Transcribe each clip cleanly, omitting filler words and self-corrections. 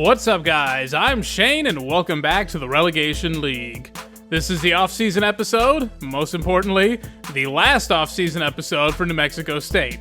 What's up, guys? I'm Shane, and welcome back to the Relegation League. This is the offseason episode, most importantly, the last offseason episode for New Mexico State.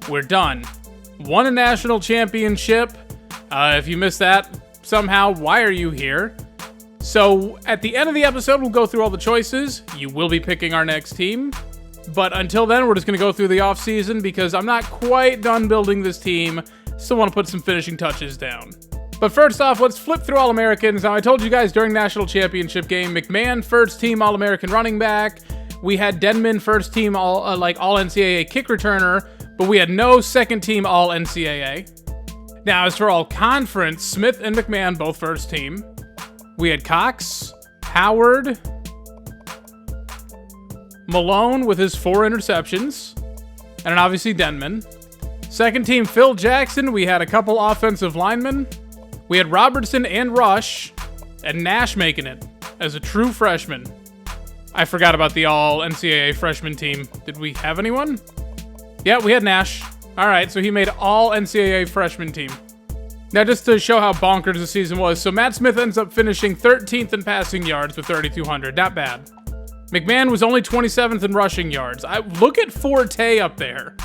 We're done. Won a national championship. If you missed that, somehow, why are you here? So, at the end of the episode, we'll go through all the choices. You will be picking our next team. But until then, we're just going to go through the offseason because I'm not quite done building this team. Still want to put some finishing touches down. But first off, let's flip through All-Americans. Now, I told you guys during National Championship game, McMahon, first team All-American running back. We had Denman, first team All-NCAA kick returner, but we had no second team All-NCAA. Now, as for All-Conference, Smith and McMahon, both first team. We had Cox, Howard, Malone with his 4 interceptions, and then obviously Denman. Second team, Phil Jackson. We had a couple offensive linemen. We had Robertson and Rush, and Nash making it as a true freshman. I forgot about the all-NCAA freshman team. Did we have anyone? Yeah, we had Nash. All right, so he made all-NCAA freshman team. Now, just to show how bonkers the season was, so Matt Smith ends up finishing 13th in passing yards with 3,200. Not bad. McMahon was only 27th in rushing yards. Look at Forte up there.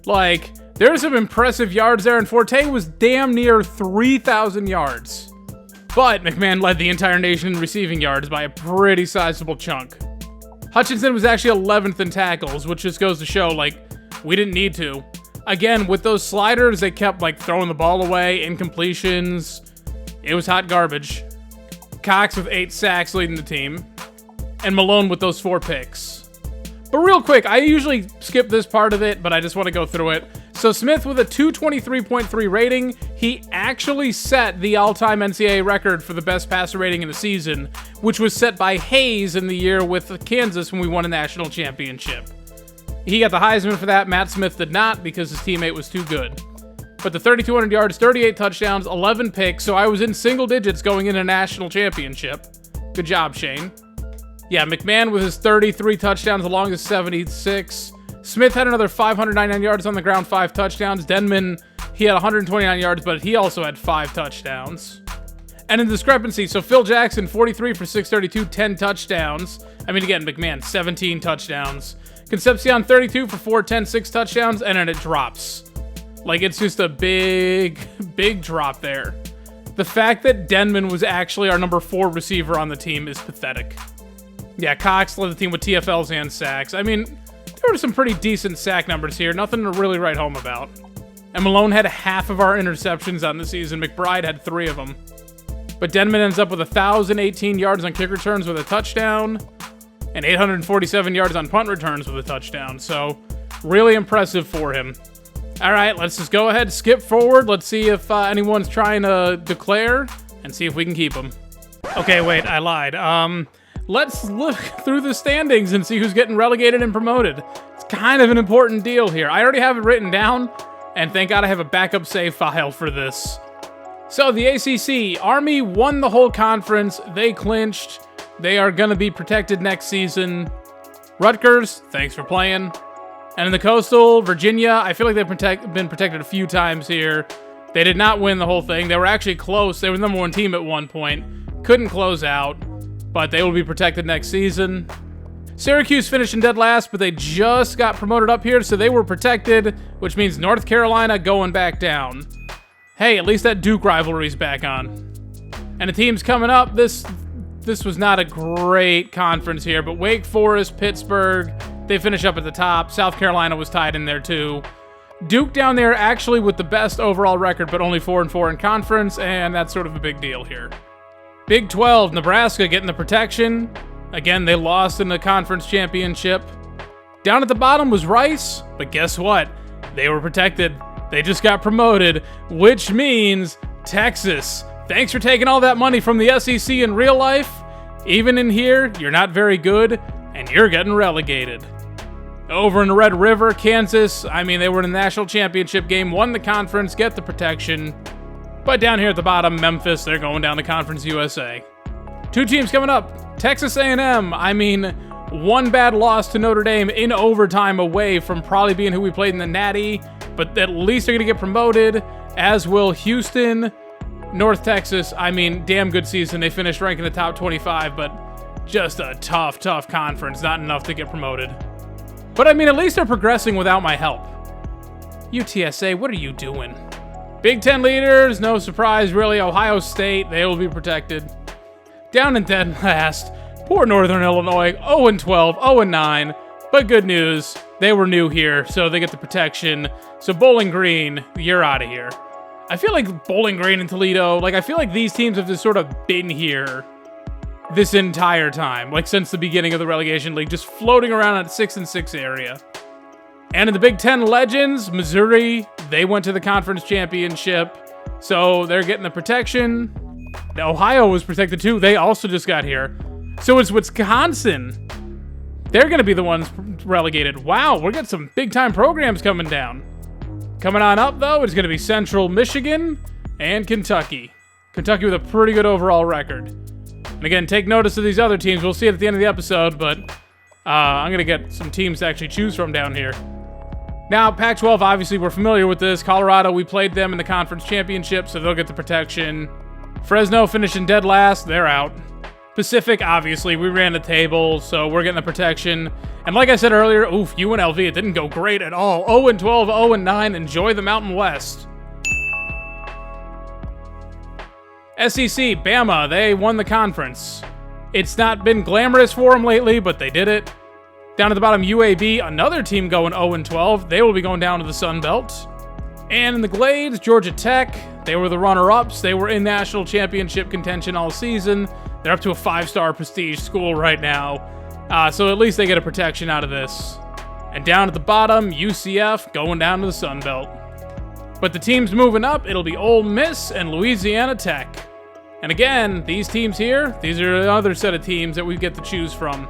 Like, there's some impressive yards there, and Forte was damn near 3,000 yards. But McMahon led the entire nation in receiving yards by a pretty sizable chunk. Hutchinson was actually 11th in tackles, which just goes to show, like, we didn't need to. Again, with those sliders, they kept, like, throwing the ball away, incompletions. It was hot garbage. Cox with 8 sacks leading the team. And Malone with those 4 picks. But real quick, I usually skip this part of it, but I just want to go through it. So Smith with a 223.3 rating, he actually set the all-time NCAA record for the best passer rating in the season, which was set by Hayes in the year with Kansas when we won a national championship. He got the Heisman for that. Matt Smith did not because his teammate was too good. But the 3,200 yards, 38 touchdowns, 11 picks, so I was in single digits going into a national championship. Good job, Shane. Yeah, McMahon with his 33 touchdowns along his 76. Smith had another 599 yards on the ground, 5 touchdowns. Denman, he had 129 yards, but he also had 5 touchdowns. And in discrepancy, so Phil Jackson, 43 for 632, 10 touchdowns. I mean, again, McMahon, 17 touchdowns. Concepcion, 32 for 410, 6 touchdowns, and then it drops. Like, it's just a big, big drop there. The fact that Denman was actually our number 4 receiver on the team is pathetic. Yeah, Cox led the team with TFLs and sacks. I mean, there were some pretty decent sack numbers here. Nothing to really write home about. And Malone had half of our interceptions on the season. McBride had 3 of them. But Denman ends up with 1,018 yards on kick returns with a touchdown. And 847 yards on punt returns with a touchdown. So, really impressive for him. All right, let's just go ahead, skip forward. Let's see if anyone's trying to declare. And see if we can keep them. Okay, wait, I lied. Let's look through the standings and see who's getting relegated and promoted. It's kind of an important deal here. I already have it written down, and thank God I have a backup save file for this. So the ACC, Army won the whole conference. They clinched. They are going to be protected next season. Rutgers, thanks for playing. And in the Coastal, Virginia, I feel like they've been protected a few times here. They did not win the whole thing. They were actually close. They were the number 1 team at one point. Couldn't close out. But they will be protected next season. Syracuse finishing dead last, but they just got promoted up here, so they were protected, which means North Carolina going back down. Hey, at least that Duke rivalry's back on. And the teams coming up, this was not a great conference here, but Wake Forest, Pittsburgh, they finish up at the top. South Carolina was tied in there too. Duke down there actually with the best overall record, but only 4-4 in conference, and that's sort of a big deal here. Big 12, Nebraska getting the protection. Again, they lost in the conference championship. Down at the bottom was Rice, but guess what? They were protected. They just got promoted, which means Texas. Thanks for taking all that money from the SEC in real life. Even in here, you're not very good, and you're getting relegated. Over in the Red River, Kansas, I mean, they were in the national championship game, won the conference, get the protection. But down here at the bottom, Memphis, they're going down to Conference USA. 2 teams coming up. Texas A&M, I mean, 1 bad loss to Notre Dame in overtime away from probably being who we played in the Natty, but at least they're going to get promoted, as will Houston, North Texas, I mean, damn good season. They finished ranked in the top 25, but just a tough conference. Not enough to get promoted. But I mean, at least they're progressing without my help. UTSA, what are you doing? Big Ten leaders, no surprise really. Ohio State, they will be protected. Down in dead last, poor Northern Illinois, 0-12, 0-9. But good news, they were new here, so they get the protection. So Bowling Green, you're out of here. I feel like Bowling Green and Toledo, like I feel like these teams have just sort of been here this entire time, like since the beginning of the relegation league, just floating around at 6-6 area. And in the Big Ten legends, Missouri, they went to the conference championship, so they're getting the protection. Ohio was protected too. They also just got here. So it's Wisconsin. They're going to be the ones relegated. Wow, we're getting some big-time programs coming down. Coming on up, though, it's going to be Central Michigan and Kentucky. Kentucky with a pretty good overall record. And again, take notice of these other teams. We'll see it at the end of the episode, but I'm going to get some teams to actually choose from down here. Now, Pac-12, obviously, we're familiar with this. Colorado, we played them in the conference championship, so they'll get the protection. Fresno finishing dead last. They're out. Pacific, obviously, we ran the table, so we're getting the protection. And like I said earlier, oof, UNLV, it didn't go great at all. 0-12, 0-9, enjoy the Mountain West. SEC, Bama, they won the conference. It's not been glamorous for them lately, but they did it. Down at the bottom, UAB, another team going 0-12. They will be going down to the Sun Belt. And in the Glades, Georgia Tech, they were the runner-ups. They were in national championship contention all season. They're up to a 5-star prestige school right now. So at least they get a protection out of this. And down at the bottom, UCF going down to the Sun Belt. But the teams moving up, it'll be Ole Miss and Louisiana Tech. And again, these teams here, these are another set of teams that we get to choose from.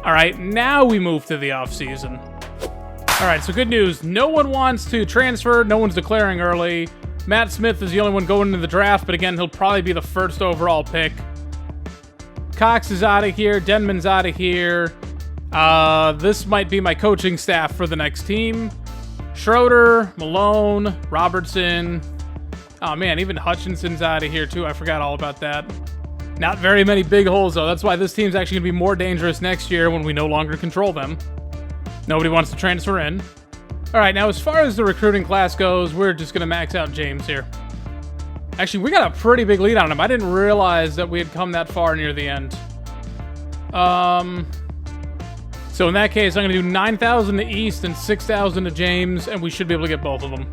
All right, now we move to the offseason. All right, so good news. No one wants to transfer. No one's declaring early. Matt Smith is the only one going into the draft, but again, he'll probably be the first overall pick. Cox is out of here. Denman's out of here. This might be my coaching staff for the next team. Schroeder, Malone, Robertson. Oh, man, even Hutchinson's out of here, too. I forgot all about that. Not very many big holes, though. That's why this team's actually going to be more dangerous next year when we no longer control them. Nobody wants to transfer in. All right, now as far as the recruiting class goes, we're just going to max out James here. Actually, we got a pretty big lead on him. I didn't realize that we had come that far near the end. So in that case, I'm going to do 9,000 to East and 6,000 to James, and we should be able to get both of them.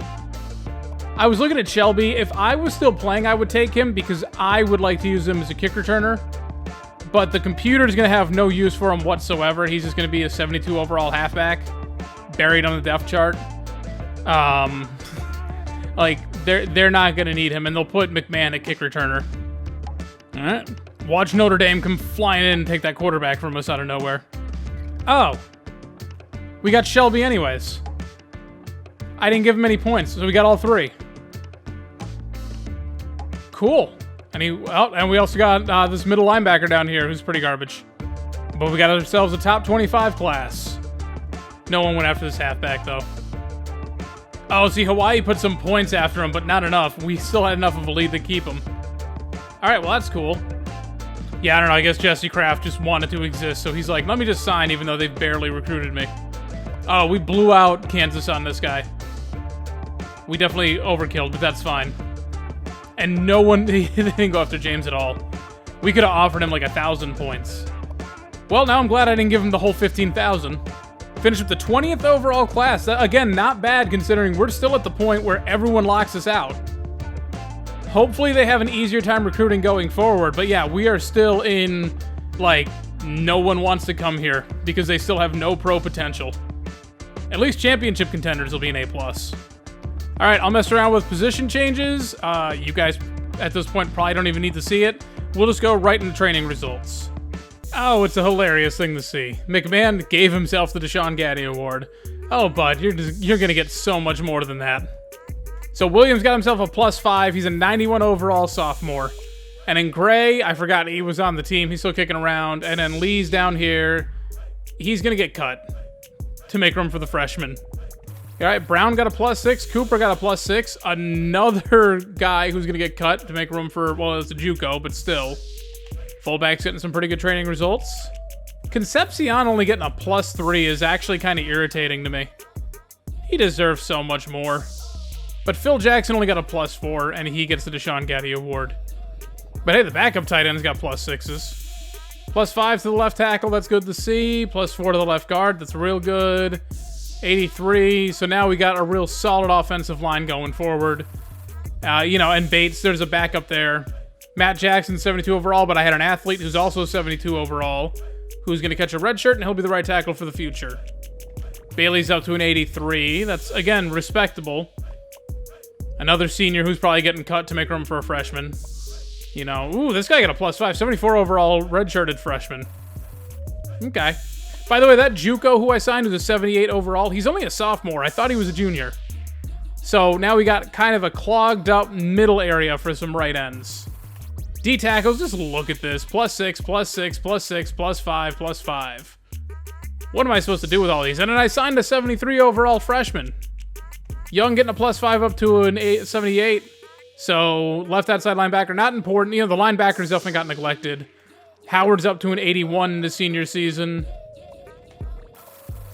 I was looking at Shelby. If I was still playing, I would take him because I would like to use him as a kick returner. But the computer is going to have no use for him whatsoever. He's just going to be a 72 overall halfback, buried on the depth chart. Like, they're not going to need him, and they'll put McMahon at kick returner. All right. Watch Notre Dame come flying in and take that quarterback from us out of nowhere. Oh. We got Shelby anyways. I didn't give him any points, so we got all three. Cool. And we also got this middle linebacker down here who's pretty garbage. But we got ourselves a top 25 class. No one went after this halfback, though. Oh, see, Hawaii put some points after him, but not enough. We still had enough of a lead to keep him. All right, well, that's cool. Yeah, I don't know. I guess Jesse Kraft just wanted to exist, so he's like, let me just sign even though they've barely recruited me. Oh, we blew out Kansas on this guy. We definitely overkilled, but that's fine. And no one, they didn't go after James at all. We could have offered him like 1,000 points. Well, now I'm glad I didn't give him the whole 15,000. Finished with the 20th overall class. That, again, not bad considering we're still at the point where everyone locks us out. Hopefully they have an easier time recruiting going forward. But yeah, we are still in, like, no one wants to come here because they still have no pro potential. At least championship contenders will be an A+. All right, I'll mess around with position changes. You guys, at this point, probably don't even need to see it. We'll just go right into training results. Oh, it's a hilarious thing to see. McMahon gave himself the Deshaun Gaddy Award. Oh, bud, you're going to get so much more than that. So Williams got himself a +5. He's a 91 overall sophomore. And in Gray, I forgot he was on the team. He's still kicking around. And then Lee's down here. He's going to get cut to make room for the freshman. All right, Brown got a +6. Cooper got a +6. Another guy who's going to get cut to make room for, well, it's a JUCO, but still. Fullback's getting some pretty good training results. Concepcion only getting a +3 is actually kind of irritating to me. He deserves so much more. But Phil Jackson only got a +4, and he gets the Deshaun Gaddy Award. But hey, the backup tight end's got +6s. +5 to the left tackle, that's good to see. +4 to the left guard, that's real good. 83, so now we got a real solid offensive line going forward. And Bates, there's a backup there. Matt Jackson, 72 overall, but I had an athlete who's also 72 overall, who's going to catch a red shirt, and he'll be the right tackle for the future. Bailey's up to an 83. That's, again, respectable. Another senior who's probably getting cut to make room for a freshman. Ooh, this guy got a +5. 74 overall, red-shirted freshman. Okay. By the way, that JUCO who I signed was a 78 overall. He's only a sophomore. I thought he was a junior. So now we got kind of a clogged up middle area for some right ends. D tackles, just look at this. +6, +6, +6, +5, +5. What am I supposed to do with all these? And then I signed a 73 overall freshman. Young getting a +5 up to an 78. So left outside linebacker, not important. The linebackers definitely got neglected. Howard's up to an 81 in the senior season.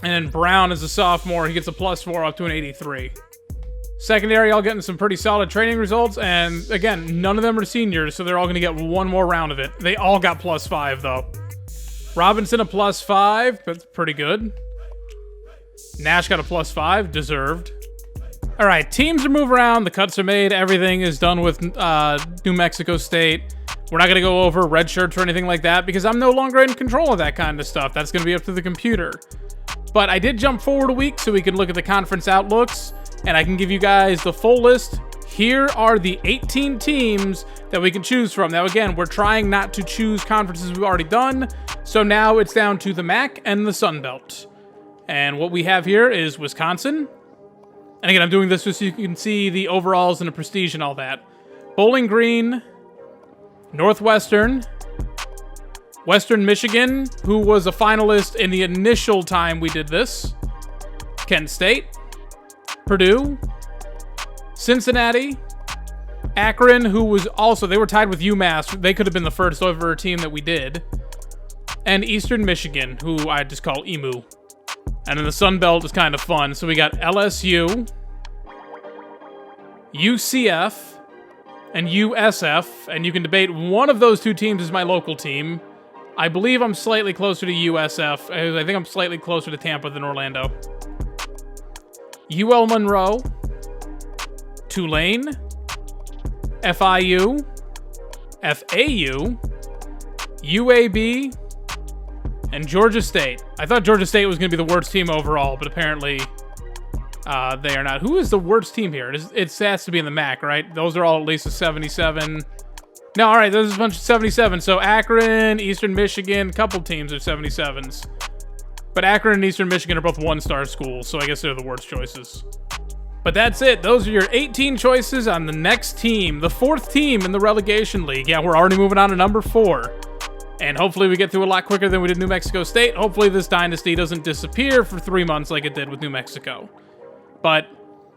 And then Brown is a sophomore. He gets a +4 up to an 83. Secondary, all getting some pretty solid training results. And again, none of them are seniors, so they're all going to get one more round of it. They all got +5, though. Robinson, a +5. That's pretty good. Nash got a +5. Deserved. All right, teams are moving around. The cuts are made. Everything is done with New Mexico State. We're not going to go over red shirts or anything like that because I'm no longer in control of that kind of stuff. That's going to be up to the computer. But I did jump forward a week so we can look at the conference outlooks, and I can give you guys the full list. Here are the 18 teams that we can choose from. Now, again, we're trying not to choose conferences we've already done, so now it's down to the MAC and the Sun Belt. And what we have here is Wisconsin. And again, I'm doing this just so you can see the overalls and the prestige and all that. Bowling Green, Northwestern, Western Michigan, who was a finalist in the initial time we did this, Kent State, Purdue, Cincinnati, Akron, who was also, they were tied with UMass. They could have been the first ever team that we did, and Eastern Michigan, who I just call EMU. And then the Sun Belt is kind of fun. So we got LSU, UCF, and USF. And you can debate one of those two teams is my local team. I believe I'm slightly closer to USF. I think I'm slightly closer to Tampa than Orlando. UL Monroe, Tulane, FIU, FAU, UAB, and Georgia State. I thought Georgia State was going to be the worst team overall, but apparently they are not. Who is the worst team here? It has to be in the MAC, right? Those are all at least a 77. No, all right, there's a bunch of 77. So Akron, Eastern Michigan, a couple teams are 77s. But Akron and Eastern Michigan are both one-star schools, so I guess they're the worst choices. But that's it. Those are your 18 choices on the next team, the fourth team in the relegation league. Yeah, we're already moving on to number 4. And hopefully we get through a lot quicker than we did New Mexico State. Hopefully this dynasty doesn't disappear for 3 months like it did with New Mexico. But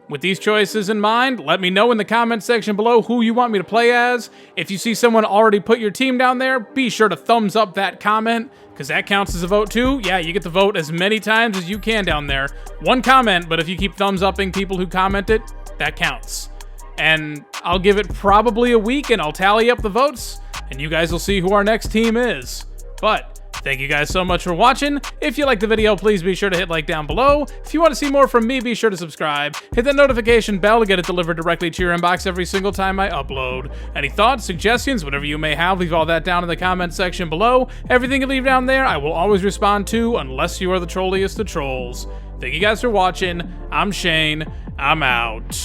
with these choices in mind, let me know in the comment section below who you want me to play as. If you see someone already put your team down there, be sure to thumbs up that comment, because that counts as a vote too. Yeah, you get to vote as many times as you can down there. One comment, but if you keep thumbs upping people who commented, that counts. And I'll give it probably a week and I'll tally up the votes, and you guys will see who our next team is. But thank you guys so much for watching. If you liked the video, please be sure to hit like down below. If you want to see more from me, be sure to subscribe. Hit that notification bell to get it delivered directly to your inbox every single time I upload. Any thoughts, suggestions, whatever you may have, leave all that down in the comment section below. Everything you leave down there, I will always respond to, unless you are the trolliest of trolls. Thank you guys for watching. I'm Shane. I'm out.